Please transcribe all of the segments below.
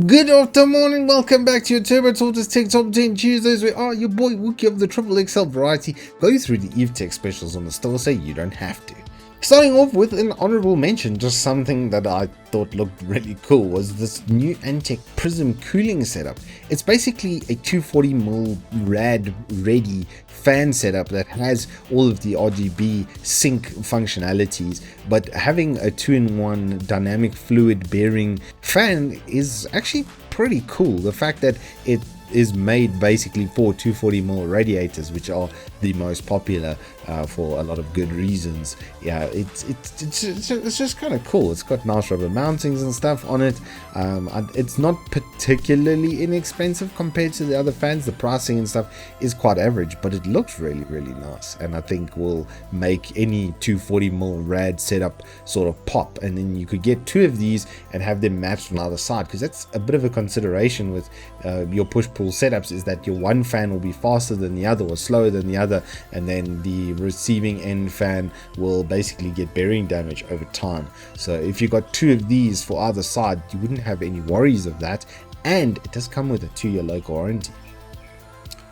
Good afternoon, welcome back to your Turbo Tortoise Tech Top 10 Tuesdays. We are your boy Wookie of the Triple XL variety. Go through the Evetech specials on the store so you don't have to. Starting off with an honorable mention, just something that I thought looked really cool was this new Evetech Prism cooling setup. It's basically a 240mm rad ready fan setup that has all of the RGB sync functionalities, but having a 2-in-1 dynamic fluid bearing fan is actually pretty cool. The fact that it is made basically for 240mm radiators, which are the most popular for a lot of good reasons. Yeah, it's just kind of cool. It's got nice rubber mountings and stuff on it. It's not particularly inexpensive compared to the other fans. The pricing and stuff is quite average, but it looks really nice, and I think will make any 240mm rad setup sort of pop. And then you could get two of these and have them matched on either side, because that's a bit of a consideration with your push-pull setups, is that your one fan will be faster than the other or slower than the other, and then the receiving end fan will basically get bearing damage over time. So if you got two of these for either side, you wouldn't have any worries of that, and it does come with a 2-year local warranty.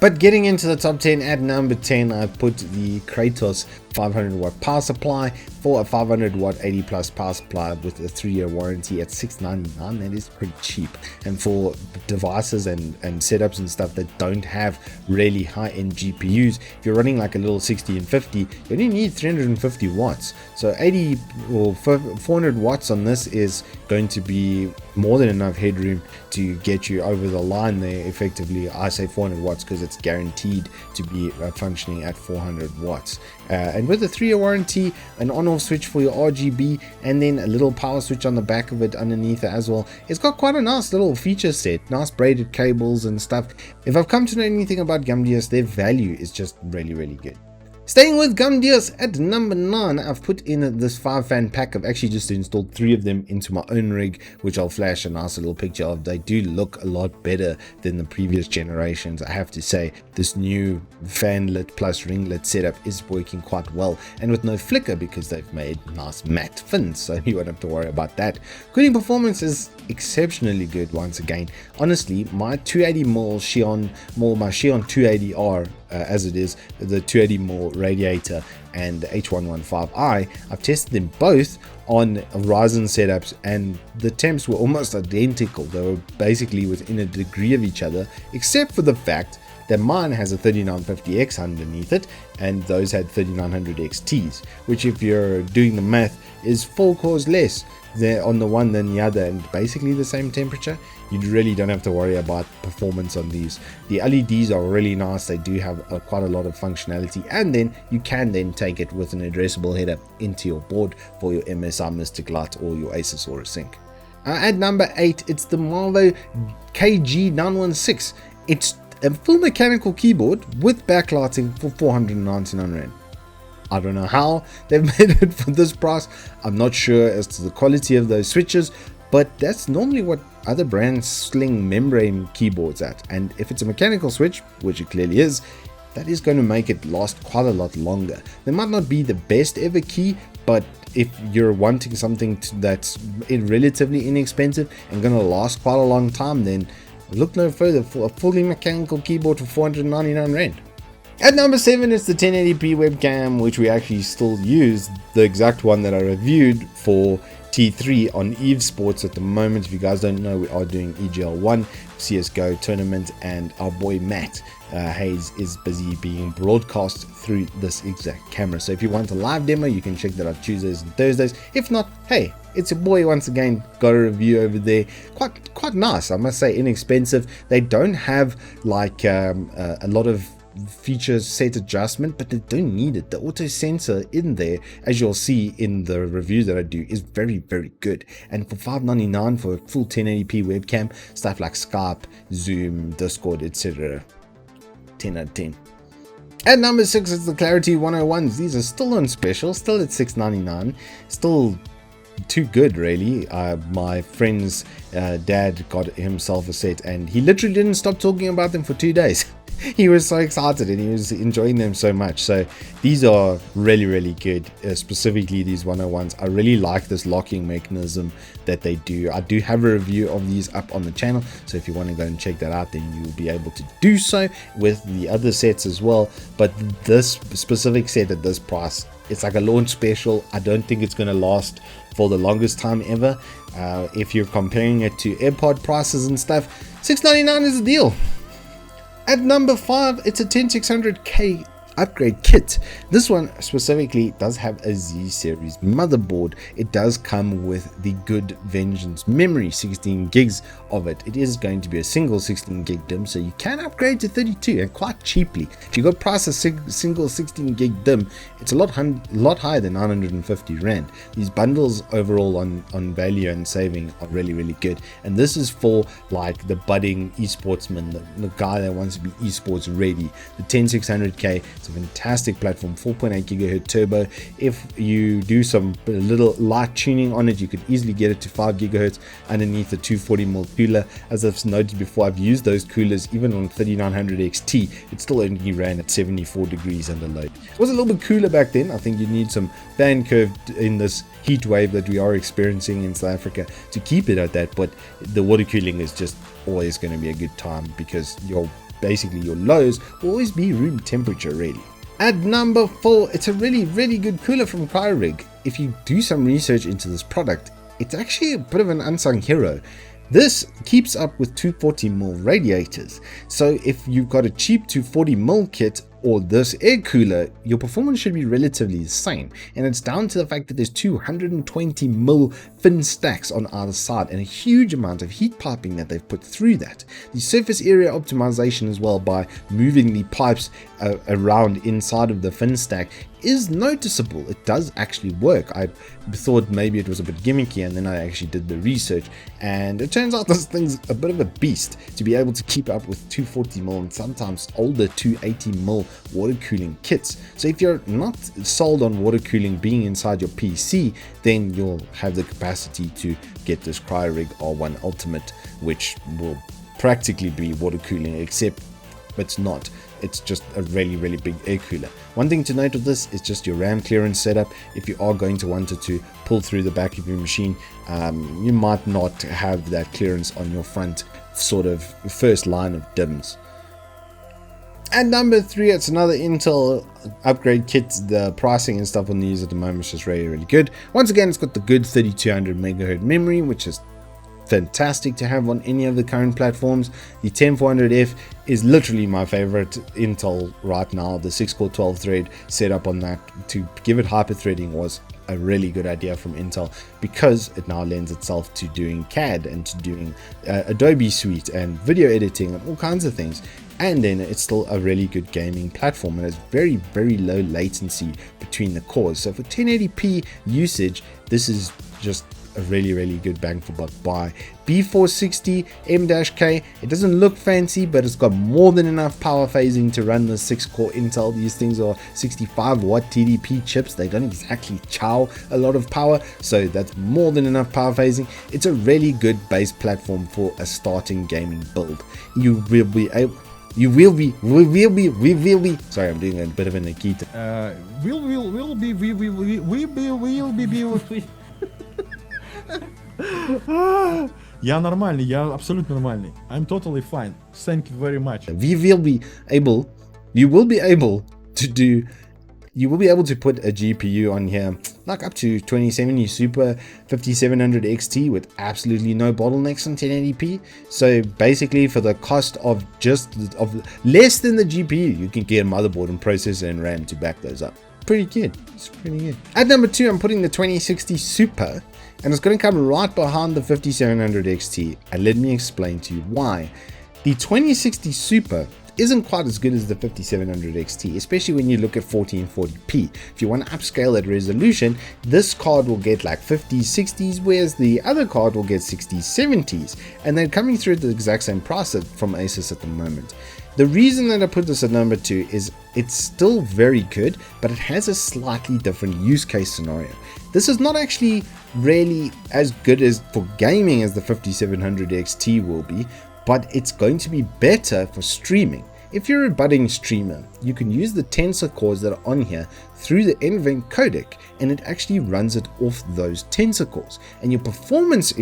But getting into the top 10, at number 10 I put the Kratos 500 watt power supply for a 500 watt 80 plus power supply with a 3-year warranty at $699. That is pretty cheap, and for devices and setups and stuff that don't have really high-end GPUs, if you're running like a little 60 and 50, you only need 350 watts. So 80 or 400 watts on this is going to be more than enough headroom to get you over the line there effectively. I say 400 watts because it's guaranteed to be functioning at 400 watts. And with a 3-year warranty, an on-off switch for your RGB, and then a little power switch on the back of it underneath it as well. It's got quite a nice little feature set, nice braided cables and stuff. If I've come to know anything about Gumdios, their value is just really good. Staying with Gumdios, at number 9, I've put in this 5-fan pack. I've actually just installed 3 of them into my own rig, which I'll flash a nice little picture of. They do look a lot better than the previous generations, I have to say. This new fanlit plus ringlet setup is working quite well, and with no flicker because they've made nice matte fins, so you won't have to worry about that. Cooling performance is exceptionally good once again. Honestly, my 280mm Xeon, my Xeon 280R, as it is, the 280mm radiator and the H115i, I've tested them both on Ryzen setups, and the temps were almost identical. They were basically within a degree of each other, except for the fact that mine has a 3950X underneath it, and those had 3900 XTs, which, if you're doing the math, is 4 cores less on the one than the other, and basically the same temperature. You really don't have to worry about performance on these. The LEDs are really nice. They do have quite a lot of functionality, and then you can then take it with an addressable header into your board for your MSI Mystic Light or your Asus Aura Sync. At number 8, it's the Marvo KG916. It's a full mechanical keyboard with backlighting for 499 Rand. I don't know how they've made it for this price. I'm not sure as to the quality of those switches, but that's normally what other brands sling membrane keyboards at. And if it's a mechanical switch, which it clearly is, that is going to make it last quite a lot longer. They might not be the best ever key, but if you're wanting something that's relatively inexpensive and going to last quite a long time, then look no further for a fully mechanical keyboard for 499 Rand. At number 7, it's the 1080p webcam, which we actually still use, the exact one that I reviewed for T3 on Eve Sports at the moment. If you guys don't know, we are doing EGL1 CSGO tournament, and our boy Matt Hayes is busy being broadcast through this exact camera. So if you want a live demo, you can check that out Tuesdays and Thursdays. If not, hey, it's your boy once again, got a review over there. Quite nice, I must say, inexpensive. They don't have like a lot of feature set adjustment, but they don't need it. The auto sensor in there, as you'll see in the reviews that I do, is very good. And for $599 for a full 1080p webcam, stuff like Skype, Zoom, Discord, etc., 10 out of 10. At number 6, it's the Clarity 101s. These are still on special, still at $699, still too good, really. My friend's dad got himself a set, and he literally didn't stop talking about them for 2 days. he was so excited and he was enjoying them so much. So these are really good, specifically these 101s. I really like this locking mechanism that they do. I do have a review of these up on the channel, so if you want to go and check that out, then you'll be able to do so with the other sets as well. But this specific set at this price, it's like a launch special. I don't think it's going to last for the longest time ever. If you're comparing it to AirPod prices and stuff, $6.99 is a deal. At number 5, it's a 10600K upgrade kit. This one specifically does have a Z series motherboard. It does come with the good Vengeance memory, 16 gigs of it. It is going to be a single 16 gig DIMM, so you can upgrade to 32 and quite cheaply. If you got price a single 16 gig DIMM, it's a lot higher than 950 Rand. These bundles overall on value and saving are really good, and this is for like the budding esportsman, the guy that wants to be esports ready. The 10600K, it's a fantastic platform, 4.8 gigahertz turbo. If you do some little light tuning on it, you could easily get it to 5 gigahertz underneath the 240mm cooler. As I've noted before, I've used those coolers even on 3900 XT. It still only ran at 74 degrees under load. It was a little bit cooler back then. I think you need some fan curve in this heat wave that we are experiencing in South Africa to keep it at that, but the water cooling is just always going to be a good time, because basically your lows will always be room temperature really. At number 4, it's a really good cooler from Cryorig. If you do some research into this product, it's actually a bit of an unsung hero. This keeps up with 240mm radiators, so if you've got a cheap 240mm kit or this air cooler, your performance should be relatively the same, and it's down to the fact that there's 220mm fin stacks on either side and a huge amount of heat piping that they've put through that. The surface area optimization as well, by moving the pipes around inside of the fin stack, is noticeable. It does actually work. I thought maybe it was a bit gimmicky, and then I actually did the research, and it turns out this thing's a bit of a beast to be able to keep up with 240mm and sometimes older 280mm water cooling kits. So if you're not sold on water cooling being inside your PC, then you'll have the capacity to get this Cryorig R1 Ultimate, which will practically be water cooling, except it's not. It's just a really big air cooler. One thing to note of this is just your RAM clearance setup. If you are going to want it to pull through the back of your machine, you might not have that clearance on your front sort of first line of DIMMs. At number 3, it's another Intel upgrade kit. The pricing and stuff on these at the moment is just really good. Once again, it's got the good 3200 megahertz memory, which is fantastic to have on any of the current platforms. The 10400F is literally my favorite Intel right now. The 6-core 12-thread setup on that to give it hyper-threading was a really good idea from Intel, because it now lends itself to doing CAD and to doing Adobe Suite and video editing and all kinds of things. And then it's still a really good gaming platform, and has very low latency between the cores. So for 1080p usage, this is just a really good bang for buck buy. B460 M-K, it doesn't look fancy, but it's got more than enough power phasing to run the 6-core Intel. These things are 65 watt TDP chips. They don't exactly chow a lot of power, so that's more than enough power phasing. It's a really good base platform for a starting gaming build. You will be able sorry, I'm doing a bit of a Nikita. Я нормальный, я абсолютно нормальный. I'm totally fine. Thank you very much. You will be able to put a GPU on here, like up to 2070 Super 5700 XT with absolutely no bottlenecks on 1080p. So basically, for the cost of less than the GPU, you can get a motherboard and processor and RAM to back those up. Pretty good. It's pretty good. At number 2, I'm putting the 2060 Super, and it's going to come right behind the 5700 XT, and let me explain to you why. The 2060 Super isn't quite as good as the 5700 XT, especially when you look at 1440p. If you want to upscale that resolution, this card will get like 50s, 60s, whereas the other card will get 60s, 70s, and they're coming through at the exact same price from Asus at the moment. The reason that I put this at number 2 is it's still very good, but it has a slightly different use case scenario. This is not actually really as good as for gaming as the 5700 XT will be, but it's going to be better for streaming. if you're a budding streamer, you can use the tensor cores that are on here through the NVENC codec, and it actually runs it off those tensor cores, and your performance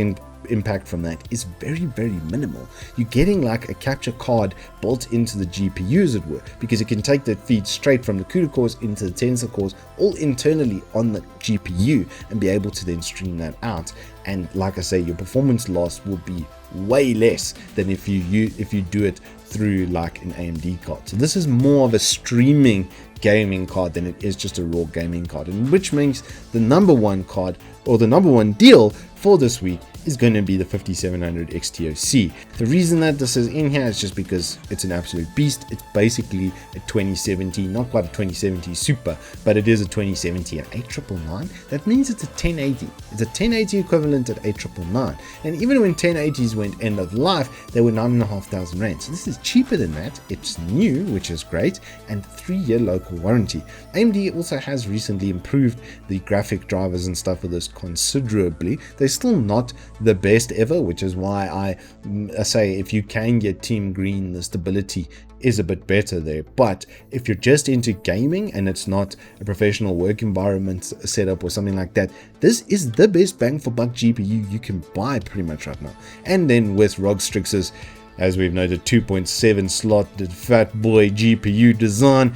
impact from that is very, very minimal. You're getting like a capture card built into the GPU, as it were, because it can take that feed straight from the CUDA cores into the tensor cores all internally on the GPU and be able to then stream that out. And like I say, your performance loss will be way less than if you do it through like an AMD card. So this is more of a streaming gaming card than it is just a raw gaming card, and which means the number one card, or the number one deal for this week, is going to be the 5700 XTOC. The reason that this is in here is just because it's an absolute beast. It's basically a 2070, not quite a 2070 Super, but it is a 2070 at 8999. That means it's a 1080. It's a 1080 equivalent at 8999. And even when 1080s went end of life, they were 9,500 rand. So this is cheaper than that. It's new, which is great, and 3-year local warranty. AMD also has recently improved the graphic drivers and stuff for this considerably. They're still not the best ever, which is why I say if you can get Team Green, the stability is a bit better there. But if you're just into gaming and it's not a professional work environment setup or something like that, this is the best bang for buck GPU you can buy pretty much right now. And then with ROG Strix's, as we've noted, 2.7 slot fat boy GPU design,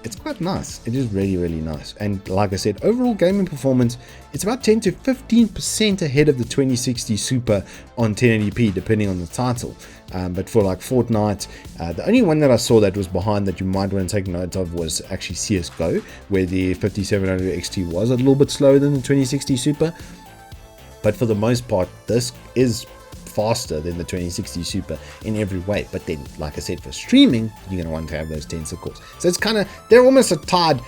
it's quite nice. It is really, really nice. And like I said, overall gaming performance, it's about 10 to 15% ahead of the 2060 Super on 1080p, depending on the title. But for like Fortnite, the only one that I saw that was behind that you might want to take note of was actually CSGO, where the 5700 XT was a little bit slower than the 2060 Super. But for the most part, this is faster than the 2060 Super in every way. But then, like I said, for streaming, you're going to want to have those tensor cores. So it's kind of, they're almost a tied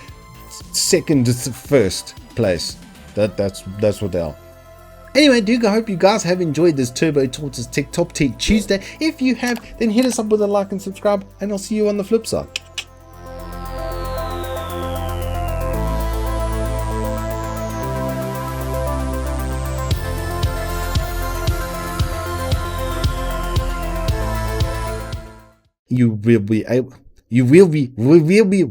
second to first place. That's what they are. Anyway, dude, I hope you guys have enjoyed this Turbo Tortoise Tech Top 10 Tuesday. If you have, then hit us up with a like and subscribe, and I'll see you on the flip side. We will be